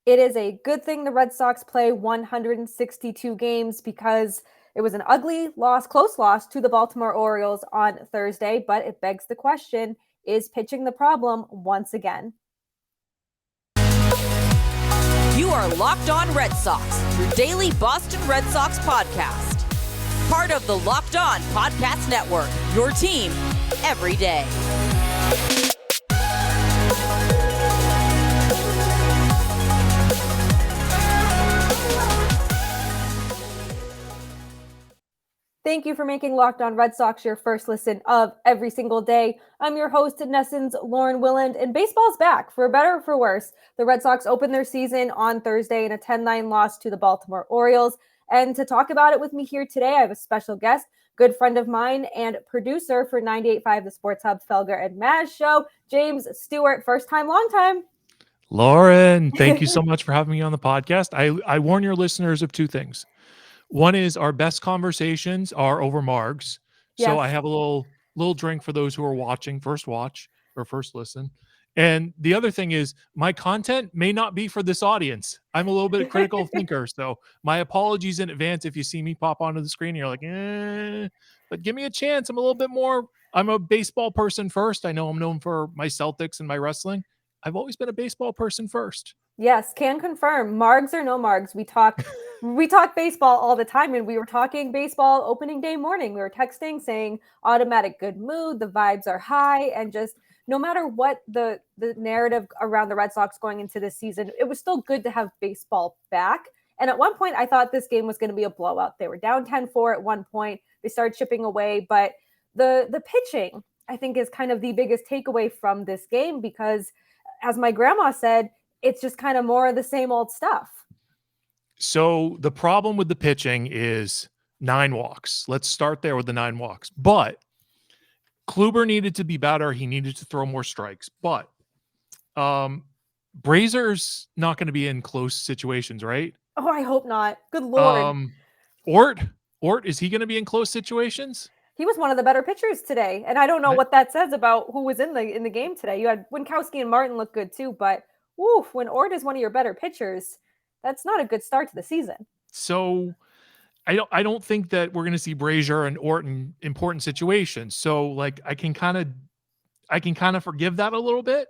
It is a good thing the Red Sox play 162 games because it was an ugly loss, close loss to the Baltimore Orioles on Thursday, but it begs the question, is pitching the problem once again? You are Locked On Red Sox, your daily Boston Red Sox podcast. Part of the Locked On Podcast Network, your team every day. Thank you for making Locked On Red Sox your first listen of every single day. I'm your host, NESN's Lauren Willand, and baseball's back. For better or for worse, the Red Sox opened their season on Thursday in a 10-9 loss to the Baltimore Orioles. And to talk about it with me here today, I have a special guest, good friend of mine and producer for 98.5 The Sports Hub Felger and Maz show, James Stewart. First time, long time. Lauren, thank you so much for having me on the podcast. I warn your listeners of two things. One is our best conversations are over margs. Yes. So I have a little drink for those who are watching, first watch or first listen. And the other thing is my content may not be for this audience. I'm a little bit of critical thinker. So my apologies in advance if you see me pop onto the screen and you're like, but give me a chance. I'm a baseball person first. I know I'm known for my Celtics and my wrestling. I've always been a baseball person first. Yes, can confirm. Margs or no margs, we talk baseball all the time, and we were talking baseball opening day morning. We were texting saying automatic good mood, the vibes are high, and just no matter what the narrative around the Red Sox going into this season, it was still good to have baseball back. And at one point, I thought this game was going to be a blowout. They were down 10-4 at one point. They started chipping away, but the pitching, I think, is kind of the biggest takeaway from this game because, as my grandma said, it's just kind of more of the same old stuff. So the problem with the pitching is 9 walks. Let's start there with the 9 walks. But Kluber needed to be better. He needed to throw more strikes. But Brasier's not going to be in close situations, right? Oh, I hope not. Good Lord. Ort, is he going to be in close situations? He was one of the better pitchers today. And I don't know what that says about who was in the game today. You had Winkowski and Martin look good too, but when Ort is one of your better pitchers, that's not a good start to the season. So I don't think that we're going to see Brasier and Ort in important situations. So like I can kind of forgive that a little bit,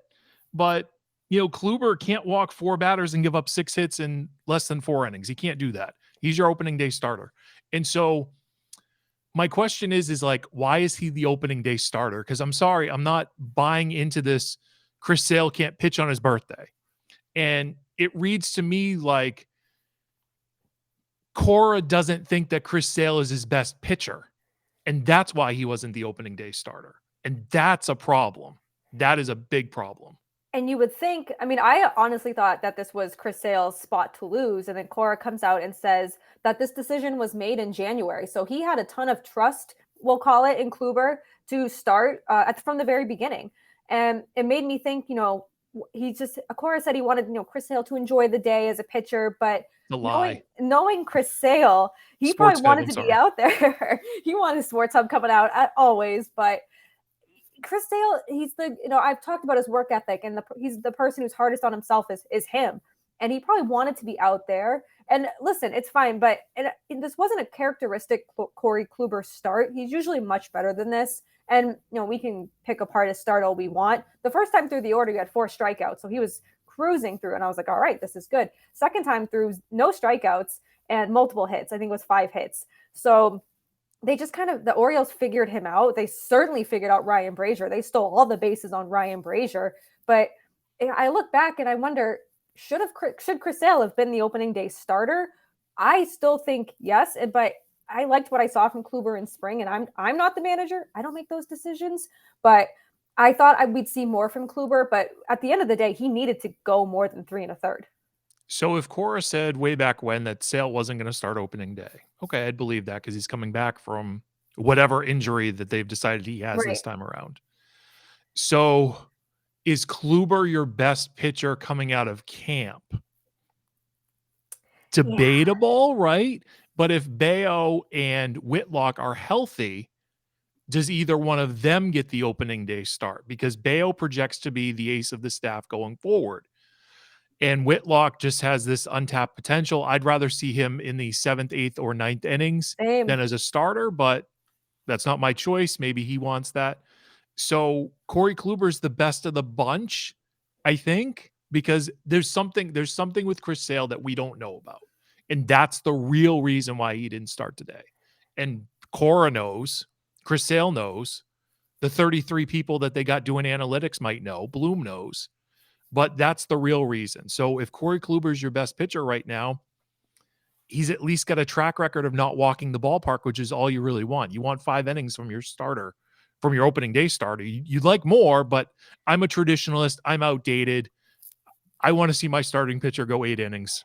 but Kluber can't walk 4 batters and give up 6 hits in less than 4 innings. He can't do that. He's your opening day starter. And so my question is like, why is he the opening day starter? Because I'm sorry, I'm not buying into this. Chris Sale can't pitch on his birthday. And it reads to me like Cora doesn't think that Chris Sale is his best pitcher. And that's why he wasn't the opening day starter. And that's a problem. That is a big problem. And you would think, I honestly thought that this was Chris Sale's spot to lose. And then Cora comes out and says that this decision was made in January. So he had a ton of trust, we'll call it, in Kluber to start from the very beginning. And it made me think, Cora said he wanted, Chris Sale to enjoy the day as a pitcher, but knowing Chris Sale, he probably wanted to be out there. He wanted Sports Hub coming out always, but Chris Sale, he's I've talked about his work ethic, and he's the person who's hardest on himself is him. And he probably wanted to be out there. And listen, it's fine, but this wasn't a characteristic Corey Kluber start. He's usually much better than this. And, we can pick apart his start all we want. The first time through the order, he had 4 strikeouts. So he was cruising through, and I was like, all right, this is good. Second time through, no strikeouts and multiple hits. I think it was 5 hits. So they just the Orioles figured him out. They certainly figured out Ryan Brasier. They stole all the bases on Ryan Brasier. But I look back and I wonder, should Chris Sale have been the opening day starter? I still think yes, but I liked what I saw from Kluber in spring, and I'm not the manager. I don't make those decisions, but I thought we'd see more from Kluber. But at the end of the day, he needed to go more than 3 1/3. So if Cora said way back when that Sale wasn't going to start opening day, okay, I'd believe that because he's coming back from whatever injury that they've decided he has this time around. So is Kluber your best pitcher coming out of camp? Debatable, right? But if Bayo and Whitlock are healthy, does either one of them get the opening day start? Because Bayo projects to be the ace of the staff going forward. And Whitlock just has this untapped potential. I'd rather see him in the 7th, 8th, or 9th innings Same. than as a starter, but that's not my choice. Maybe he wants that. So Corey Kluber's the best of the bunch, I think, because there's something with Chris Sale that we don't know about. And that's the real reason why he didn't start today. And Cora knows, Chris Sale knows, the 33 people that they got doing analytics might know, Bloom knows, but that's the real reason. So if Corey Kluber's your best pitcher right now, he's at least got a track record of not walking the ballpark, which is all you really want. You want 5 innings from your starter, from your opening day starter. You'd like more, but I'm a traditionalist. I'm outdated. I want to see my starting pitcher go 8 innings,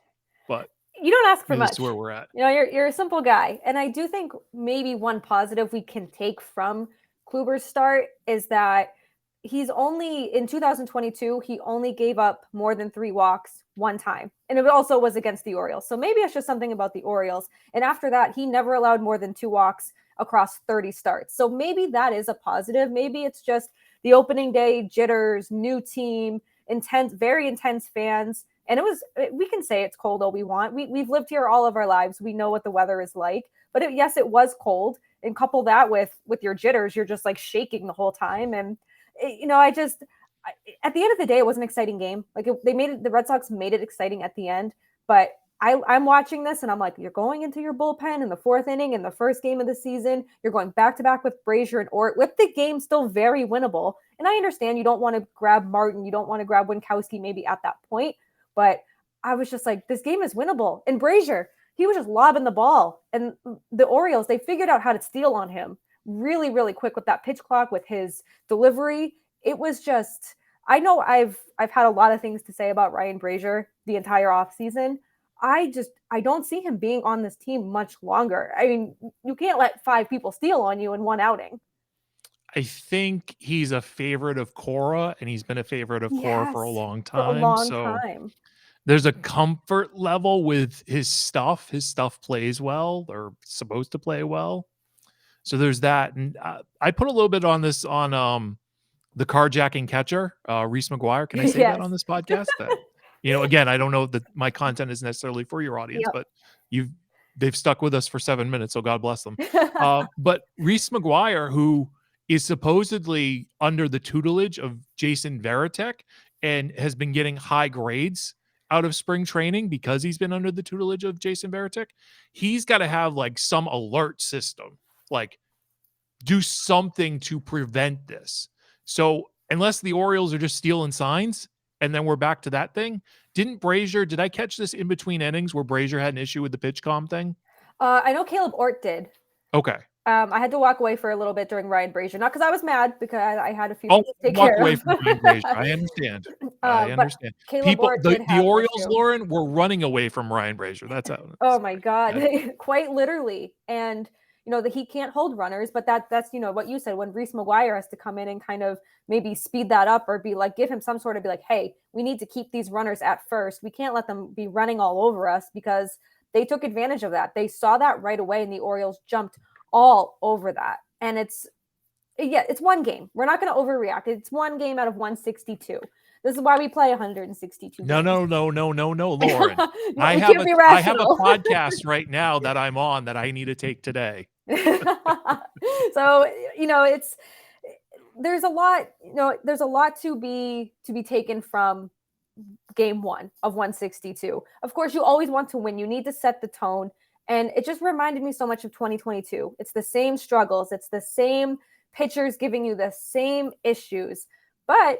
but you don't ask for much. This is where we're at. You know, you're a simple guy. And I do think maybe one positive we can take from Kluber's start is that he's only, in 2022, he only gave up more than 3 walks one time. And it also was against the Orioles. So maybe it's just something about the Orioles. And after that, he never allowed more than 2 walks across 30 starts. So maybe that is a positive. Maybe it's just the opening day jitters, new team, intense, very intense fans. And we can say it's cold all we want. We've lived here all of our lives. We know what the weather is like. But yes, it was cold. And couple that with your jitters, you're just like shaking the whole time. And you know, at the end of the day, it was an exciting game. Like the Red Sox made it exciting at the end. But I'm watching this and I'm like, you're going into your bullpen in the 4th inning in the first game of the season. You're going back to back with Brasier and Ort, with the game still very winnable. And I understand you don't want to grab Martin, you don't want to grab Winkowski maybe at that point. But I was just like, this game is winnable. And Brasier, he was just lobbing the ball. And the Orioles, they figured out how to steal on him really, really quick with that pitch clock, with his delivery. It was just, I know I've had a lot of things to say about Ryan Brasier the entire offseason. I don't see him being on this team much longer. I mean, you can't let 5 people steal on you in one outing. I think he's a favorite of Cora, and he's been a favorite of Cora for a long time. Time. There's a comfort level with his stuff. His stuff plays well, or supposed to play well. So there's that. And I put a little bit on this on the carjacking catcher, Rhys McGuire. Can I say that on this podcast? That, you know, again, I don't know that my content is necessarily for your audience, but they've stuck with us for 7 minutes, so God bless them. But Rhys McGuire, who is supposedly under the tutelage of Jason Varitek and has been getting high grades out of spring training because he's been under the tutelage of Jason Varitek, he's got to have like some alert system, like do something to prevent this. So unless the Orioles are just stealing signs, and then we're back to that thing. Did I catch this in between innings where Brasier had an issue with the pitch comm thing? I know Caleb Ort did. Okay. I had to walk away for a little bit during Ryan Brasier, not because I was mad, because I had a few things to take walk care away of. From Ryan Brasier. I understand. I understand. People, the Orioles, Lauren, were running away from Ryan Brasier. That's how. Oh my God, quite literally. And you know that he can't hold runners, but that's you know what you said, when Rhys McGuire has to come in and kind of maybe speed that up, or be like, give him some sort of, be like, hey, we need to keep these runners at first. We can't let them be running all over us, because they took advantage of that. They saw that right away, and the Orioles jumped all over that. And it's one game. We're not going to overreact. It's one game out of 162. This is why we play 162 games. No, Lauren. I have a podcast right now that I'm on that I need to take today. So, you know, there's a lot to be taken from game 1 of 162. Of course, you always want to win. You need to set the tone. And it just reminded me so much of 2022. It's the same struggles. It's the same pitchers giving you the same issues. But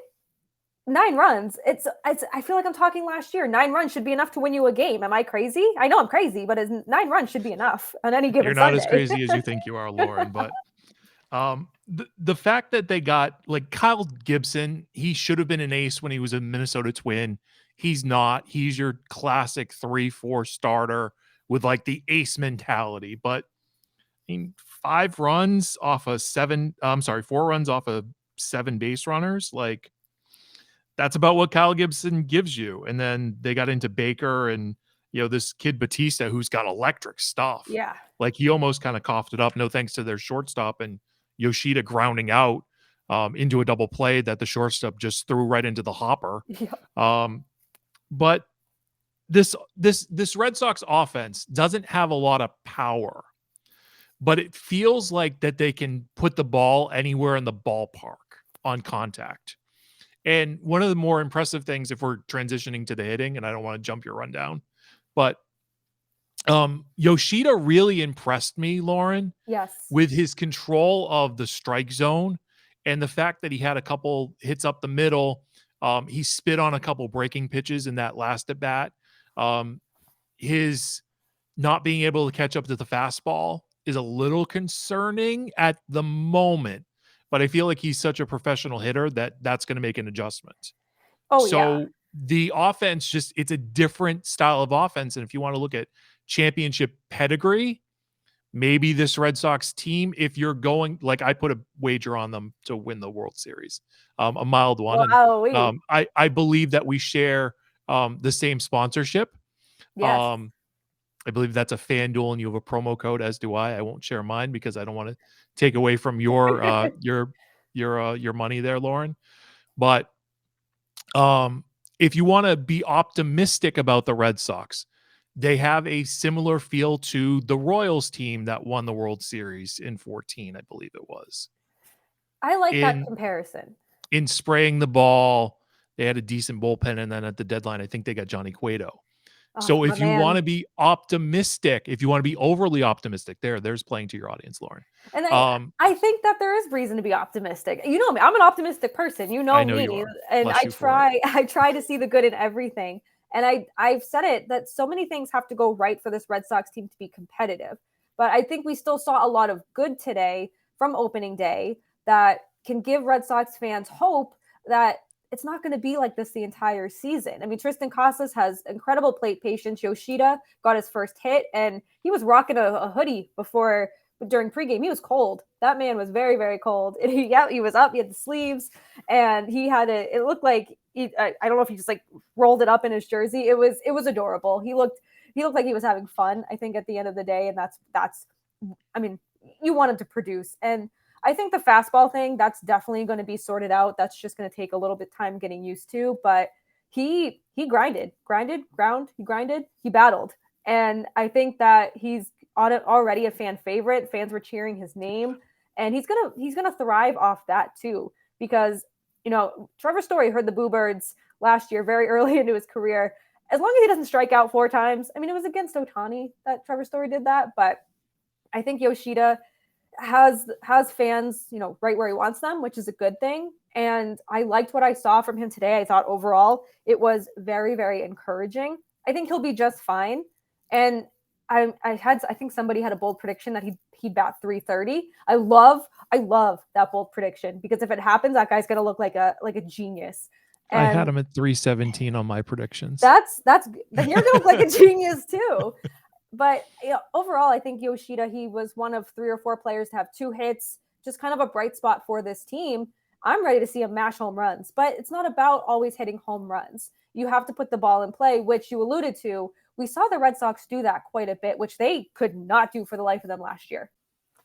9 runs, I feel like I'm talking last year. 9 runs should be enough to win you a game. Am I crazy? I know I'm crazy, but 9 runs should be enough on any given Sunday. You're not as crazy as you think you are, Lauren. But the fact that they got, like, Kyle Gibson, he should have been an ace when he was a Minnesota Twin. He's not. He's your classic 3-4 starter with like the ace mentality. But I mean, 4 runs off of 7 base runners. Like, that's about what Kyle Gibson gives you. And then they got into Baker and, you know, this kid Batista, who's got electric stuff. Yeah. Like, he almost kind of coughed it up. No thanks to their shortstop and Yoshida grounding out into a double play that the shortstop just threw right into the hopper. Yeah. But this Red Sox offense doesn't have a lot of power, but it feels like that they can put the ball anywhere in the ballpark on contact. And one of the more impressive things, if we're transitioning to the hitting, and I don't want to jump your rundown, but Yoshida really impressed me, Lauren, Yes. with his control of the strike zone and the fact that he had a couple hits up the middle. He spit on a couple breaking pitches in that last at bat. His not being able to catch up to the fastball is a little concerning at the moment, but I feel like he's such a professional hitter that that's going to make an adjustment. Oh, So yeah. the offense it's a different style of offense. And if you want to look at championship pedigree, maybe this Red Sox team, if you're going, like I put a wager on them to win the World Series, a mild one. Wow. And I believe that we share the same sponsorship. Yes. I believe that's a FanDuel, and you have a promo code, as do I. I won't share mine because I don't want to take away from your your money there, Lauren. But if you want to be optimistic about the Red Sox, they have a similar feel to the Royals team that won the World Series in 2014, I believe it was. I like that comparison. In spraying the ball, they had a decent bullpen, and then at the deadline, I think they got Johnny Cueto. So if you want to be optimistic, if you want to be overly optimistic, there's playing to your audience, Lauren. And I think that there is reason to be optimistic. You know me, I'm an optimistic person. You know me. You are. And I try to see the good in everything. And I've said it that so many things have to go right for this Red Sox team to be competitive. But I think we still saw a lot of good today from opening day that can give Red Sox fans hope that it's not going to be like this the entire season. I mean, Tristan Cassis has incredible plate patience. Yoshida got his first hit, and he was rocking a hoodie during pregame. He was cold. That man was very, very cold. And he was up. He had the sleeves, and it looked like I don't know if he just like rolled it up in his jersey. It was adorable. He looked like he was having fun, I think, at the end of the day. And that's I mean, you want him to produce. And I think the fastball thing, that's definitely going to be sorted out. That's just going to take a little bit of time getting used to. But he grinded, he battled. And I think that he's already a fan favorite. Fans were cheering his name. And he's gonna thrive off that too. Because, Trevor Story heard the Boo Birds last year, very early into his career. As long as he doesn't strike out 4 times. I mean, it was against Ohtani that Trevor Story did that. But I think Yoshida has fans, right where he wants them, which is a good thing. And I liked what I saw from him today. I thought overall it was very, very encouraging. I think he'll be just fine. And I think somebody had a bold prediction that he'd bat 330. I love that bold prediction, because if it happens, that guy's going to look like a genius. And I had him at 317 on my predictions. Then you're going to look like a genius too. But overall, I think Yoshida, he was one of 3 or 4 players to have 2 hits, just kind of a bright spot for this team. I'm ready to see him mash home runs, but it's not about always hitting home runs. You have to put the ball in play, which you alluded to. We saw the Red Sox do that quite a bit, which they could not do for the life of them last year.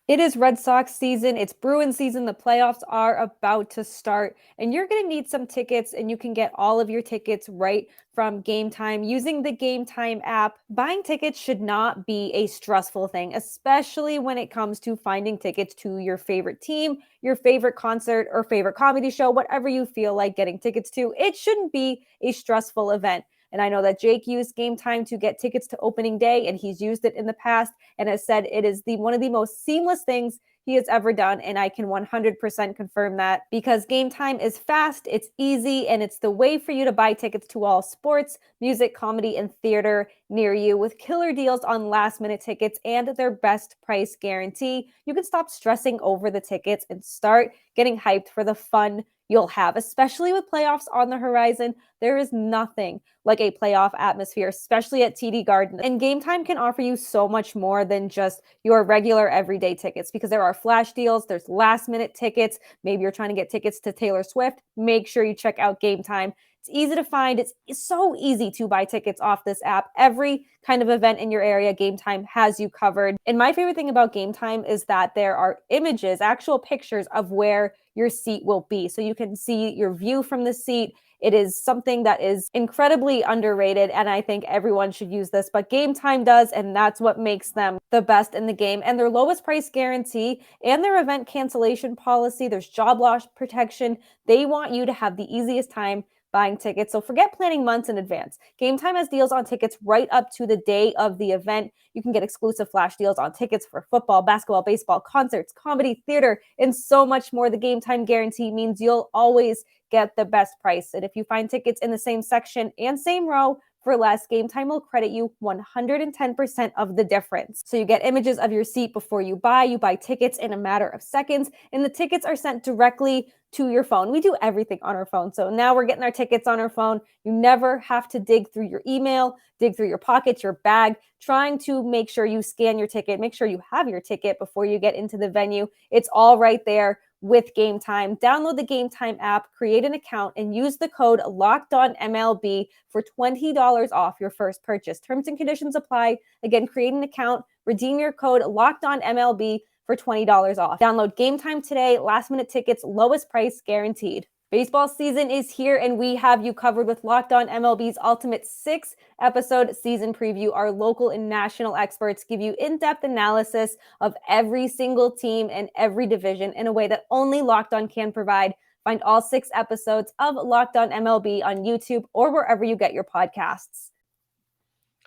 It is Red Sox season. It's Bruins season. The playoffs are about to start, and you're going to need some tickets, and you can get all of your tickets right from Gametime using the Gametime app. Buying tickets should not be a stressful thing, especially when it comes to finding tickets to your favorite team, your favorite concert, or favorite comedy show, whatever you feel like getting tickets to. It shouldn't be a stressful event. And I know that Jake used Gametime to get tickets to opening day, and he's used it in the past and has said it is one of the most seamless things he has ever done. And I can 100% confirm that, because Gametime is fast, it's easy, and it's the way for you to buy tickets to all sports, music, comedy, and theater near you, with killer deals on last-minute tickets and their best price guarantee. You can stop stressing over the tickets and start getting hyped for the fun you'll have, especially with playoffs on the horizon. There is nothing like a playoff atmosphere, especially at TD Garden. And Gametime can offer you so much more than just your regular everyday tickets, because there are flash deals, there's last-minute tickets. Maybe you're trying to get tickets to Taylor Swift. Make sure you check out Gametime. It's easy to find. It's so easy to buy tickets off this app. Every kind of event in your area, Gametime has you covered. And my favorite thing about Gametime is that there are images, actual pictures of where your seat will be. So you can see your view from the seat. It is something that is incredibly underrated, and I think everyone should use this, but Gametime does, and that's what makes them the best in the game. And their lowest price guarantee and their event cancellation policy, there's job loss protection. They want you to have the easiest time buying tickets. So forget planning months in advance. Gametime has deals on tickets right up to the day of the event. You can get exclusive flash deals on tickets for football, basketball, baseball, concerts, comedy, theater, and so much more. The Gametime guarantee means you'll always get the best price. And if you find tickets in the same section and same row for less, Gametime will credit you 110% of the difference. So you get images of your seat before you buy tickets in a matter of seconds, and the tickets are sent directly to your phone. We do everything on our phone. So now we're getting our tickets on our phone. You never have to dig through your email, dig through your pockets, your bag, trying to make sure you scan your ticket, make sure you have your ticket before you get into the venue. It's all right there with Gametime. Download the Gametime app, create an account, and use the code LOCKEDONMLB for $20 off your first purchase. Terms and conditions apply. Again, create an account, redeem your code LOCKEDONMLB for $20 off. Download Gametime today. Last minute tickets, lowest price guaranteed. Baseball season is here, and we have you covered with Locked On MLB's ultimate 6-episode season preview. Our local and national experts give you in-depth analysis of every single team and every division in a way that only Locked On can provide. Find all 6 episodes of Locked On MLB on YouTube or wherever you get your podcasts.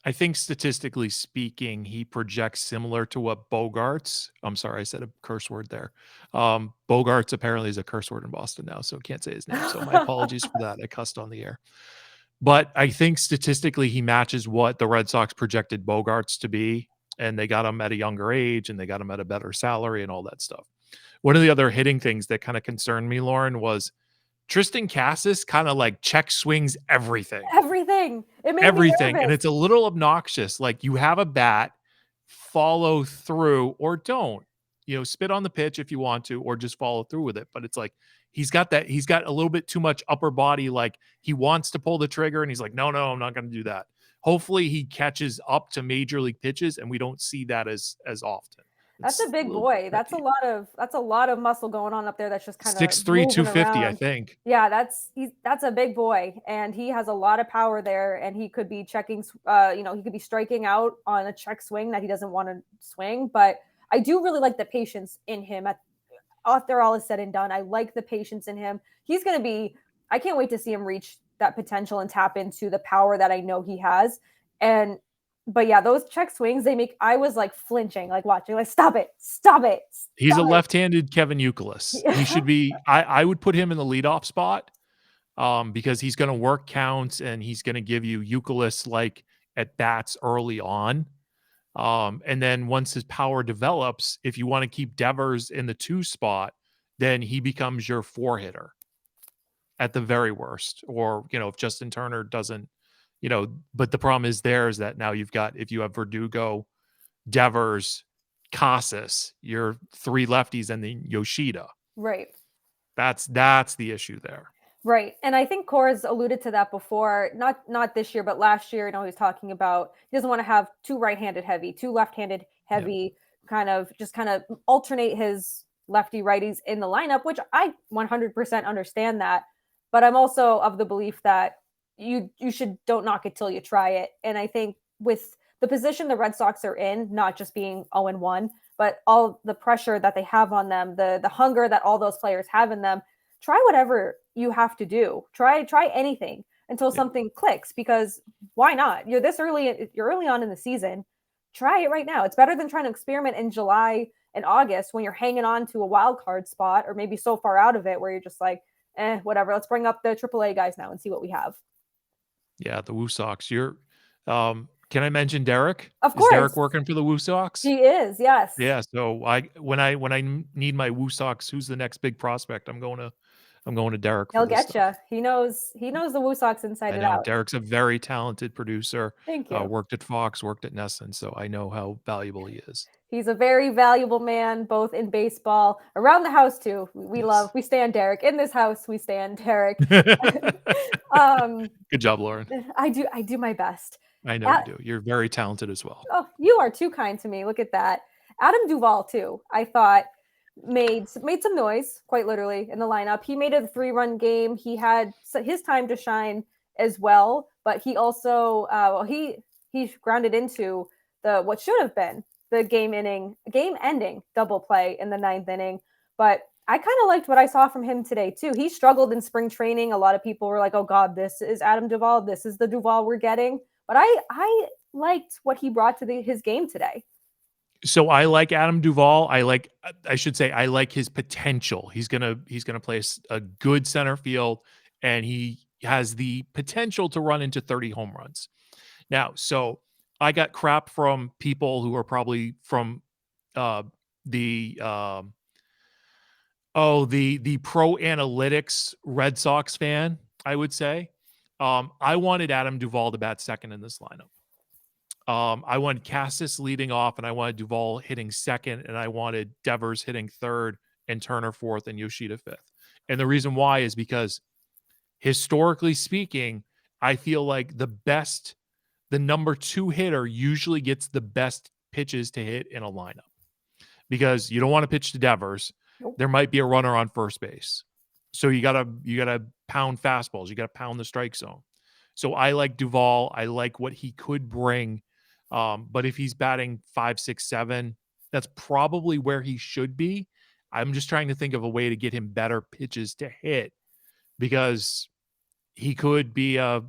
I think statistically speaking, he projects similar to what Bogarts. I'm sorry, I said a curse word there. Bogarts apparently is a curse word in Boston now, so can't say his name. So my apologies for that. I cussed on the air. But I think statistically he matches what the Red Sox projected Bogarts to be, and they got him at a younger age, and they got him at a better salary and all that stuff. One of the other hitting things that kind of concerned me, Lauren, was Tristan Cassis kind of like check swings everything. It made everything. me nervous. And it's a little obnoxious. Like, you have a bat, follow through or don't, spit on the pitch if you want to, or just follow through with it. But it's like, he's got a little bit too much upper body. Like, he wants to pull the trigger and he's like, no, I'm not going to do that. Hopefully he catches up to major league pitches and we don't see that as often. That's a big boy. That's a lot of muscle going on up there. That's just kind of 6'3", 250, around. I think. Yeah, that's a big boy, and he has a lot of power there. And he could be checking. He could be striking out on a check swing that he doesn't want to swing. But I do really like the patience in him. After all is said and done, I like the patience in him. He's going to be. I can't wait to see him reach that potential and tap into the power that I know he has. But yeah, those check swings, I was like flinching, like watching, like, stop it. He's a left-handed Kevin Youkilis. Yeah. He should be, I would put him in the leadoff spot because he's going to work counts and he's going to give you Youkilis like at bats early on. And then once his power develops, if you want to keep Devers in the 2 spot, then he becomes your 4-hitter at the very worst. Or, if Justin Turner doesn't, but the problem is that now if you have Verdugo, Devers, Casas, your 3 lefties, and then Yoshida. Right. That's the issue there. Right. And I think Cora's alluded to that before, not this year, but last year, he's talking about he doesn't want to have 2 right-handed heavy, 2 left-handed heavy, kind of alternate his lefty righties in the lineup, which I 100% understand that. But I'm also of the belief that you don't knock it till you try it. And I think with the position the Red Sox are in, not just being 0-1, but all the pressure that they have on them, the hunger that all those players have in them, try whatever you have to do. Try anything until something clicks, because why not? You're early on in the season. Try it right now. It's better than trying to experiment in July and August when you're hanging on to a wild card spot, or maybe so far out of it where you're just like, whatever. Let's bring up the AAA guys now and see what we have. Yeah, the Woo Sox. Can I mention Derek? Of course. Is Derek working for the Woo Sox? He is, yes. Yeah. So when I need my Woo Sox, who's the next big prospect? I'm going to Derek. He'll get you. He knows the Woo Sox inside and out. Derek's a very talented producer. Thank you. Worked at Fox, worked at NESN, so I know how valuable he is. He's a very valuable man, both in baseball, around the house too. We stand Derek. In this house, we stand Derek. Good job, Lauren. I do my best. I know you do. You're very talented as well. Oh, you are too kind to me. Look at that. Adam Duvall too. I thought made some noise, quite literally, in the lineup. He made it a 3-run game. He had his time to shine as well, but he also he grounded into what should have been the game-ending double play in the 9th inning. But I kind of liked what I saw from him today too. He struggled in spring training. A lot of people were like, "Oh God, this is Adam Duvall. This is the Duvall we're getting." But I liked what he brought to his game today. So I like Adam Duvall. I like his potential. He's gonna play a good center field, and he has the potential to run into 30 home runs. Now, so I got crap from people who are probably from the pro analytics Red Sox fan, I would say. I wanted Adam Duvall to bat second in this lineup. I wanted Cassis leading off, and I wanted Duvall hitting second, and I wanted Devers hitting third, and Turner fourth, and Yoshida fifth. And the reason why is because, historically speaking, I feel like the number 2 hitter usually gets the best pitches to hit in a lineup, because you don't want to pitch to Devers. Nope. There might be a runner on first base. So you gotta pound fastballs. You gotta pound the strike zone. So I like Duvall. I like what he could bring. But if he's batting 5, 6, 7, that's probably where he should be. I'm just trying to think of a way to get him better pitches to hit, because he could be a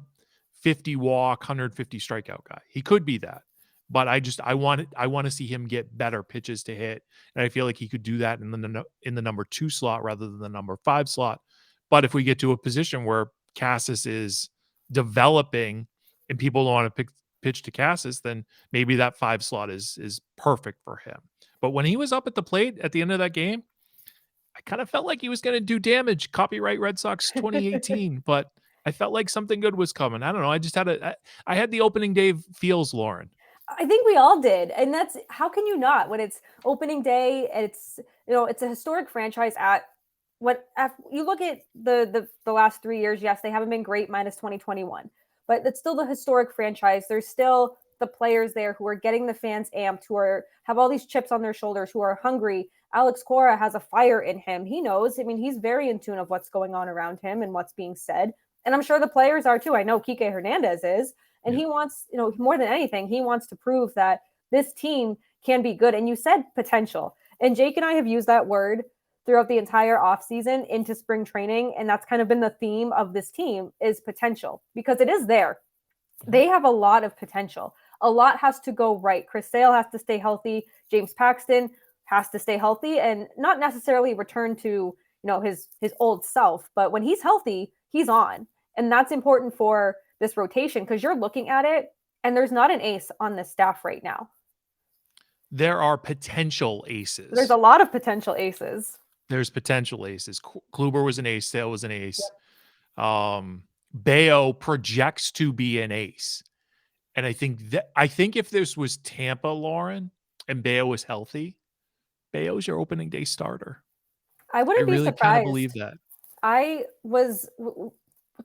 50 walk, 150 strikeout guy. He could be that. But I want to see him get better pitches to hit, and I feel like he could do that in the number 2 slot rather than the number 5 slot. But if we get to a position where Casas is developing and people don't want to pitch to Casas, then maybe that 5 slot is perfect for him. But when he was up at the plate at the end of that game, I kind of felt like he was going to do damage. Copyright Red Sox 2018, but I felt like something good was coming. I don't know. I just I had the opening day feels, Lauren. I think we all did. And that's, how can you not, when it's opening day, it's, it's a historic franchise you look at the last 3 years, yes, they haven't been great minus 2021, but it's still the historic franchise. There's still the players there who are getting the fans amped, who have all these chips on their shoulders, who are hungry. Alex Cora has a fire in him. He knows. I mean, he's very in tune of what's going on around him and what's being said. And I'm sure the players are too. I know Kike Hernandez is. And he wants, more than anything, he wants to prove that this team can be good. And you said potential. And Jake and I have used that word throughout the entire offseason into spring training. And that's kind of been the theme of this team, is potential, because it is there. They have a lot of potential. A lot has to go right. Chris Sale has to stay healthy. James Paxton has to stay healthy and not necessarily return to, his old self. But when he's healthy, he's on. And that's important for this rotation, because you're looking at it and there's not an ace on this staff right now. There are potential aces. There's a lot of potential aces. There's potential aces. Kluber was an ace. Sale was an ace. Yep. Bayo projects to be an ace. And I think if this was Tampa, Lauren, and Bayo was healthy, Bayo's your opening day starter. I wouldn't be surprised. Kind of believe that. I was,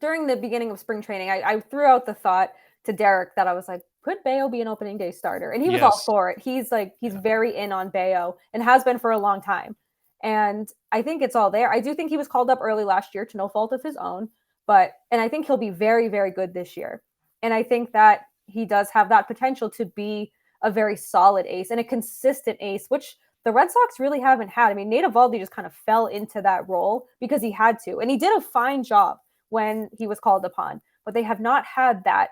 during the beginning of spring training, I threw out the thought to Derek that I was like, could Bayo be an opening day starter? And he was all for it. He's very in on Bayo and has been for a long time. And I think it's all there. I do think he was called up early last year to no fault of his own, and I think he'll be very, very good this year. And I think that he does have that potential to be a very solid ace and a consistent ace, which the Red Sox really haven't had. I mean, Nate Eovaldi just kind of fell into that role because he had to, and he did a fine job when he was called upon, but they have not had that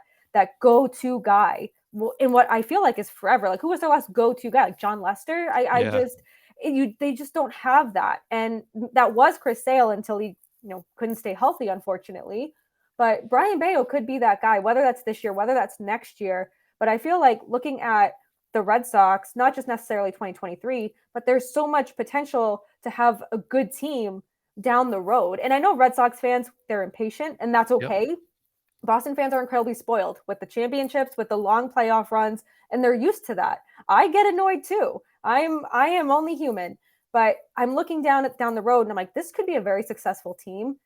go-to guy in what I feel like is forever. Like, who was their last go-to guy? Like John Lester? They just don't have that. And that was Chris Sale until he, couldn't stay healthy, unfortunately. But Brian Bayo could be that guy, whether that's this year, whether that's next year. But I feel like looking at the Red Sox, not just necessarily 2023, but there's so much potential to have a good team down the road. And I know Red Sox fans, they're impatient, and that's okay. Yep. Boston fans are incredibly spoiled with the championships, with the long playoff runs, and they're used to that. I get annoyed too. I am only human, but I'm looking down the road and I'm like, this could be a very successful team.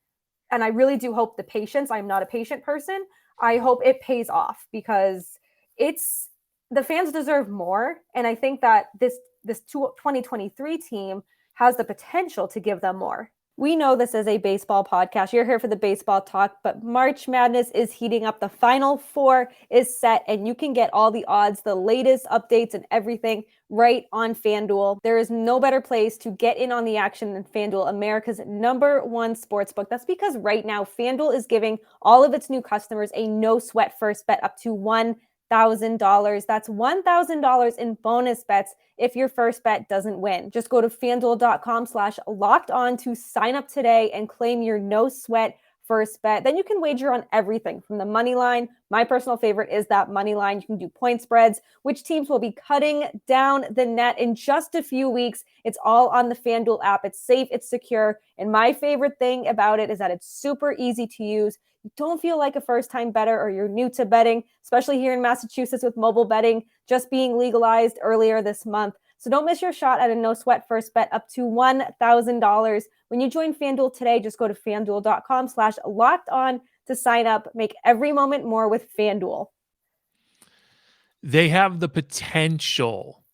And I really do hope the patience, I'm not a patient person, I hope it pays off, because the fans deserve more. And I think that this 2023 team has the potential to give them more. We know this is a baseball podcast. You're here for the baseball talk, but March Madness is heating up. The Final Four is set, and you can get all the odds, the latest updates, and everything right on FanDuel. There is no better place to get in on the action than FanDuel, America's #1 sportsbook. That's because right now, FanDuel is giving all of its new customers a no-sweat first bet up to $1,000. That's $1,000 in bonus bets if your first bet doesn't win. Just go to FanDuel.com/locked-on to sign up today and claim your no-sweat first bet. Then you can wager on everything from the money line. My personal favorite is that money line. You can do point spreads, which teams will be cutting down the net in just a few weeks. It's all on the FanDuel app. It's safe, it's secure, and my favorite thing about it is that it's super easy to use. You don't feel like a first-time bettor or you're new to betting, especially here in Massachusetts with mobile betting just being legalized earlier this month. So don't miss your shot at a no-sweat first bet up to $1,000. When you join FanDuel today, just go to FanDuel.com/locked-on to sign up. Make every moment more with FanDuel. They have the potential.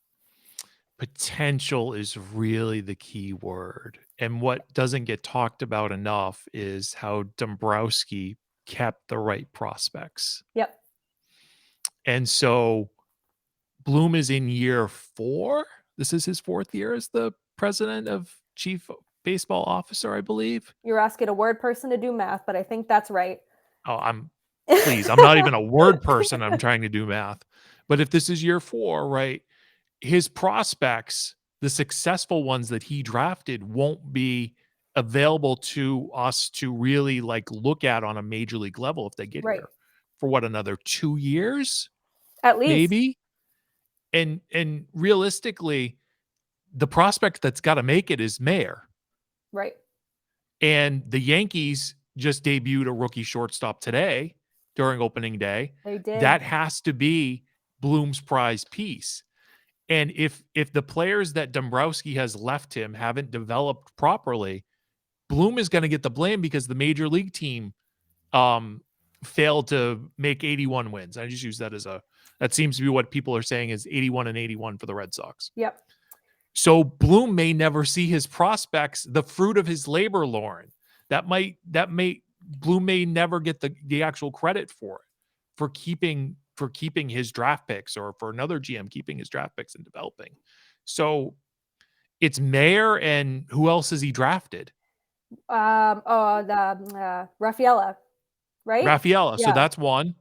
Potential is really the key word. And what doesn't get talked about enough is how Dombrowski kept the right prospects. Yep. And so Bloom is in year 4. This is his 4th year as the president of chief baseball officer, I believe. You're asking a word person to do math, but I think that's right. Oh, I'm not even a word person. I'm trying to do math. But if this is year 4, right, his prospects, the successful ones that he drafted, won't be available to us to really like look at on a major league level if they get Right. here for what, another 2 years? At least. Maybe. And realistically, the prospect that's got to make it is Mayer. Right. And the Yankees just debuted a rookie shortstop today during opening day. They did. That has to be Bloom's prize piece. And if the players that Dombrowski has left him haven't developed properly, Bloom is going to get the blame because the major league team failed to make 81 wins. I just use that that seems to be what people are saying is 81 and 81 for the Red Sox. Yep. So Bloom may never see his prospects, the fruit of his labor, Lauren. Bloom may never get the actual credit for it, for keeping his draft picks, or for another GM keeping his draft picks and developing. So it's Mayer, and who else has he drafted? Rafaela, right? Rafaela. Yeah. So that's one,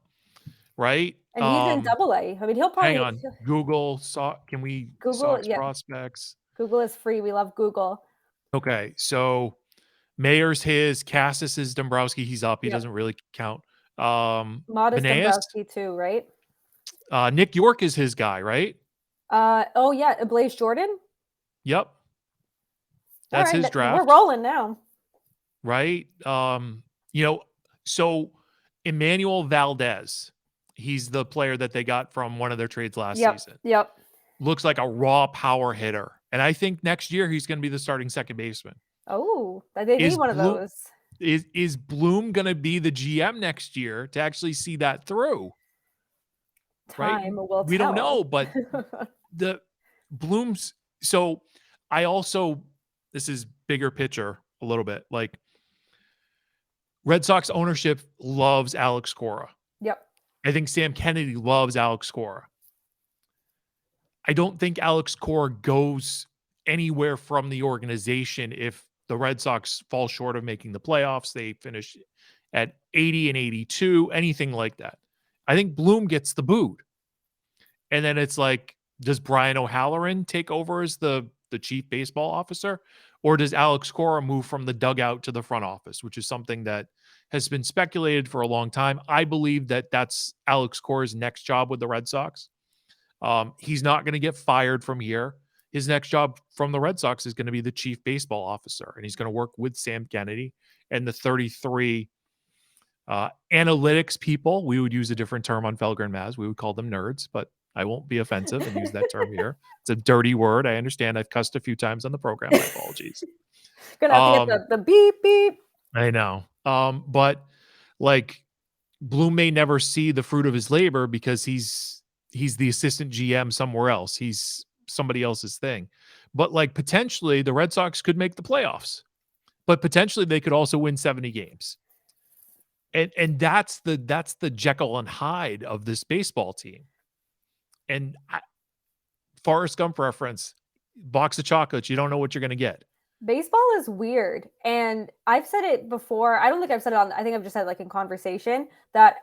right? And he's in AA. I mean, he'll probably hang on. Google. Can we Sox prospects? Google is free. We love Google. Okay, so Mayer's his, Cassis is Dombrowski. He's up. He doesn't really count. Modest Dombrowski too, right? Nick York is his guy, right? Oh yeah, Blaze Jordan. Yep. That's his draft. We're rolling now. Right? So Emmanuel Valdez, he's the player that they got from one of their trades last season. Yep. Looks like a raw power hitter. And I think next year he's going to be the starting second baseman. Oh, they need one of those. Is Bloom going to be the GM next year to actually see that through? Time will tell. We don't know, but the Bloom's. So I also, this is bigger picture a little bit. Like, Red Sox ownership loves Alex Cora. Yep. I think Sam Kennedy loves Alex Cora. I don't think Alex Cora goes anywhere from the organization if the Red Sox fall short of making the playoffs. They finish at 80 and 82, anything like that. I think Bloom gets the boot. And then it's like, does Brian O'Halloran take over as the chief baseball officer? Or does Alex Cora move from the dugout to the front office, which is something that has been speculated for a long time. I believe that that's Alex Cora's next job with the Red Sox. He's not going to get fired from here. His next job from the Red Sox is going to be the chief baseball officer, and he's going to work with Sam Kennedy and the 33 analytics people. We would use a different term on Felger and Maz. We would call them nerds, but I won't be offensive and use that term here. It's a dirty word. I understand. I've cussed a few times on the program. My apologies. Gonna have to get the beep beep. I know. But like, Bloom may never see the fruit of his labor because he's the assistant GM somewhere else. He's somebody else's thing. but like potentially the Red Sox could make the playoffs, but potentially they could also win 70 games. And that's the Jekyll and Hyde of this baseball team. And Forrest Gump reference, box of chocolates, you don't know what you're going to get. Baseball is weird. And I've said it before. I don't think I've said it I think I've just said like in conversation that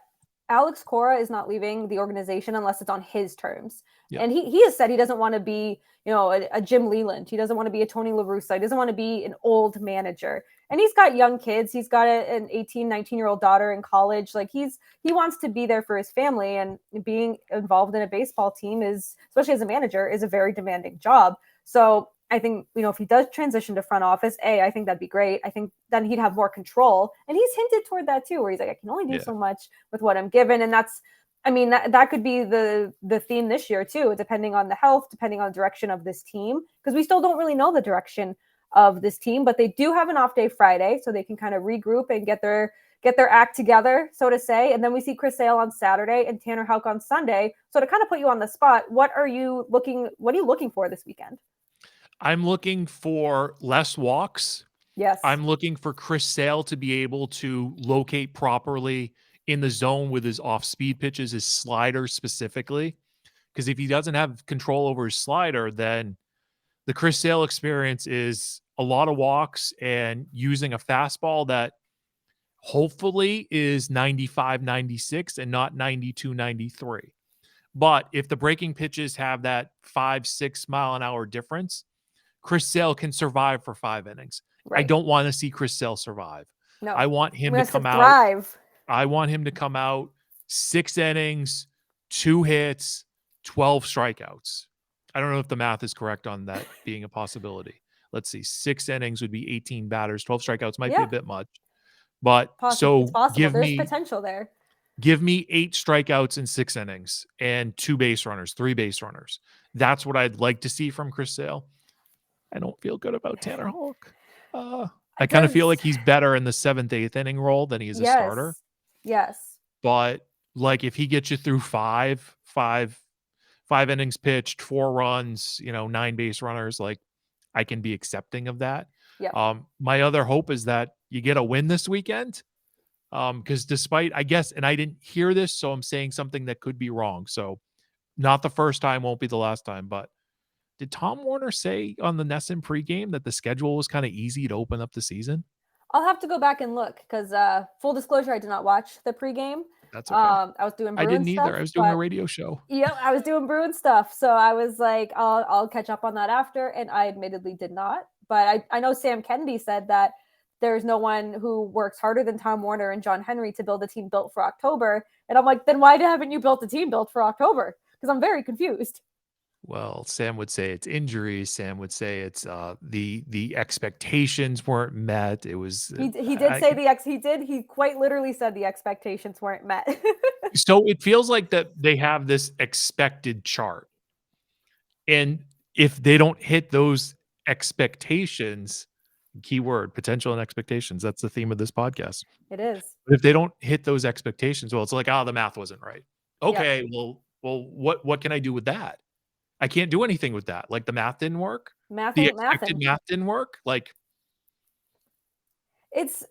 Alex Cora is not leaving the organization unless it's on his terms. Yep. And he has said he doesn't want to be, a Jim Leland. He doesn't want to be a Tony La Russa. He doesn't want to be an old manager. And he's got young kids. He's got an 18, 19-year-old daughter in college. Like he wants to be there for his family, and being involved in a baseball team is, especially as a manager, is a very demanding job. So I think, if he does transition to front office, I think that'd be great. I think then he'd have more control. And he's hinted toward that too, where he's like, I can only do so much with what I'm given. And that's, that could be the theme this year too, depending on the health, depending on the direction of this team, because we still don't really know the direction of this team, but they do have an off day Friday, so they can kind of regroup and get their act together, so to say. And then we see Chris Sale on Saturday and Tanner Houck on Sunday. So to kind of put you on the spot, what are you looking for this weekend? I'm looking for less walks. Yes. I'm looking for Chris Sale to be able to locate properly in the zone with his off-speed pitches, his slider specifically. Because if he doesn't have control over his slider, then the Chris Sale experience is a lot of walks and using a fastball that hopefully is 95, 96 and not 92, 93. But if the breaking pitches have that 5-6 mile an hour difference, Chris Sale can survive for 5 innings. Right. I don't want to see Chris Sale survive. No, I want him to come out. Thrive. I want him to come out 6 innings, 2 hits, 12 strikeouts. I don't know if the math is correct on that being a possibility. Let's see. 6 innings would be 18 batters. 12 strikeouts might be a bit much. But so there's potential there. Give me 8 strikeouts in 6 innings and 2 base runners, 3 base runners. That's what I'd like to see from Chris Sale. I don't feel good about Tanner Houck. I kind of feel like he's better in the 7th, 8th inning role than he is a starter. Yes. But like if he gets you through 5 innings pitched, 4 runs, 9 base runners, like I can be accepting of that. Yeah. My other hope is that you get a win this weekend. Because despite, I guess, and I didn't hear this, so I'm saying something that could be wrong. So not the first time, won't be the last time, but did Tom Warner say on the NESN pregame that the schedule was kind of easy to open up the season? I'll have to go back and look because full disclosure, I did not watch the pregame. That's okay. I was doing Bruins I didn't either. stuff, I was doing a radio show. Yep, I was doing Bruins stuff. So I was like, I'll catch up on that after. And I admittedly did not. But I know Sam Kennedy said that there's no one who works harder than Tom Warner and John Henry to build a team built for October. And I'm like, then why haven't you built a team built for October? Because I'm very confused. Well, Sam would say it's injuries. Sam would say it's the expectations weren't met. It was he quite literally said the expectations weren't met. So it feels like that they have this expected chart. And if they don't hit those expectations, keyword potential and expectations, that's the theme of this podcast. It is. But if they don't hit those expectations, well, it's like, the math wasn't right. Okay, well, what can I do with that? I can't do anything with that. Like the math didn't work. The expected math didn't work. Like it's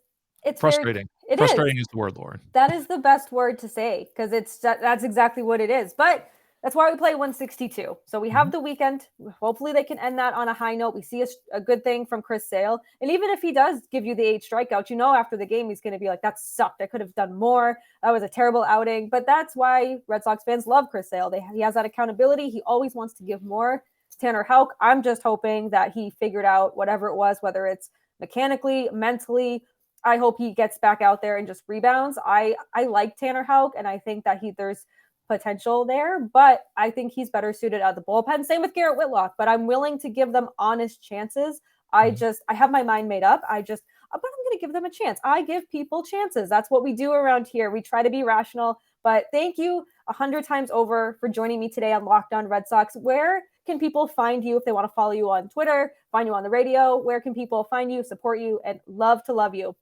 frustrating. Frustrating is the word, Lauren. That is the best word to say because that's exactly what it is. But that's why we play 162. So we have the weekend. Hopefully they can end that on a high note. We see a good thing from Chris Sale. And even if he does give you the 8 strikeouts, after the game, he's going to be like, that sucked. I could have done more. That was a terrible outing. But that's why Red Sox fans love Chris Sale. He has that accountability. He always wants to give more. Tanner Houck, I'm just hoping that he figured out whatever it was, whether it's mechanically, mentally. I hope he gets back out there and just rebounds. I like Tanner Houck, and I think that there's potential there, but I think he's better suited out of the bullpen. Same with Garrett Whitlock, but I'm willing to give them honest chances. I have my mind made up. But I'm going to give them a chance. I give people chances. That's what we do around here. We try to be rational, but thank you 100 times over for joining me today on Locked On Red Sox. Where can people find you if they want to follow you on Twitter, find you on the radio? Where can people find you, support you, and love to love you?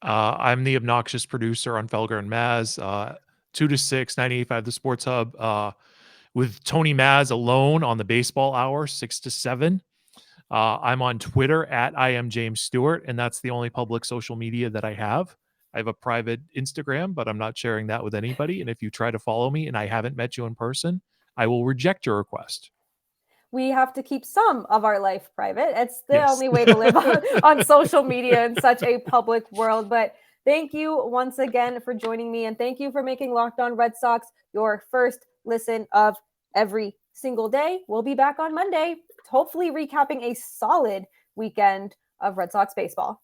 I'm the obnoxious producer on Felger and Maz. 2 to 6, 98.5 The Sports Hub, with Tony Maz alone on the Baseball Hour, 6 to 7. I'm on Twitter at I am James Stewart, and that's the only public social media that I have. I have a private Instagram, but I'm not sharing that with anybody. And if you try to follow me and I haven't met you in person, I will reject your request. We have to keep some of our life private. It's the Yes. only way to live on social media in such a public world. But thank you once again for joining me, and thank you for making Locked On Red Sox your first listen of every single day. We'll be back on Monday, hopefully recapping a solid weekend of Red Sox baseball.